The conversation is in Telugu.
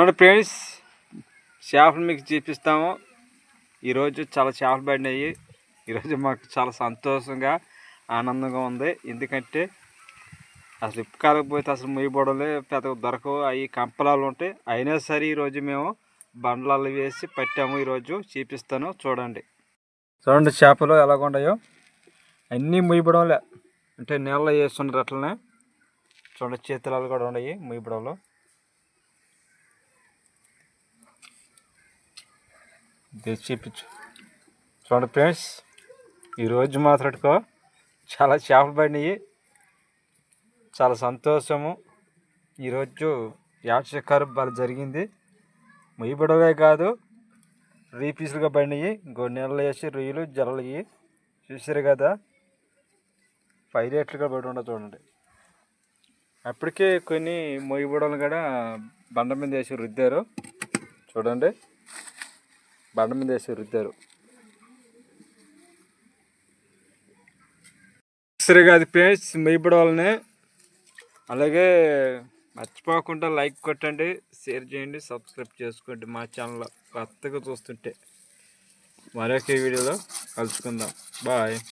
మన ఫ్రెండ్స్ చేపలు మీకు చూపిస్తాము. ఈరోజు చాలా చేపలు పడినాయి. ఈరోజు మాకు చాలా సంతోషంగా ఆనందంగా ఉంది. ఎందుకంటే అసలు ఇప్పు కాలకపోతే అసలు ముయ్యబడలే పెద్ద దొరకవు. అవి కంపలాలు ఉంటాయి. అయినా సరే ఈరోజు మేము బండ్లలో వేసి పట్టాము. ఈరోజు చూపిస్తాను చూడండి. చూడండి చేపలు ఎలాగుంటాయో. అన్నీ ముయ్యబడంలే, అంటే నీళ్ళలో వేస్తున్నారు అట్లనే. చూడండి చేతులు కూడా ఉన్నాయి ముయ్యబడంలో. చూపించు. చూడండి ఫ్రెండ్స్, ఈరోజు మాత్రట్టుకో చాలా చేపలు పడినాయి. చాలా సంతోషము. ఈరోజు యాటశికారు బాగా జరిగింది. ముయ్యబడవే కాదు, పీసులుగా పడినాయి. ఇంకో నీళ్ళు వేసి రొయ్యలు జల్లయి చూసారు కదా. 5 లీటర్లుగా పడి ఉండదు చూడండి. అప్పటికే కొన్ని మొయ్యబడలు కూడా బండ మీద వేసి రుద్దారు. చూడండి, బండ మీద వేసి రుద్దారు. సరే కాదు ఫ్రెండ్స్, మొయ్యబడాలనే. అలాగే మర్చిపోకుండా లైక్ కొట్టండి, షేర్ చేయండి, సబ్స్క్రైబ్ చేసుకోండి మా ఛానల్ కొత్తగా చూస్తుంటే. మరొక వీడియోలో కలుసుకుందాం. బాయ్.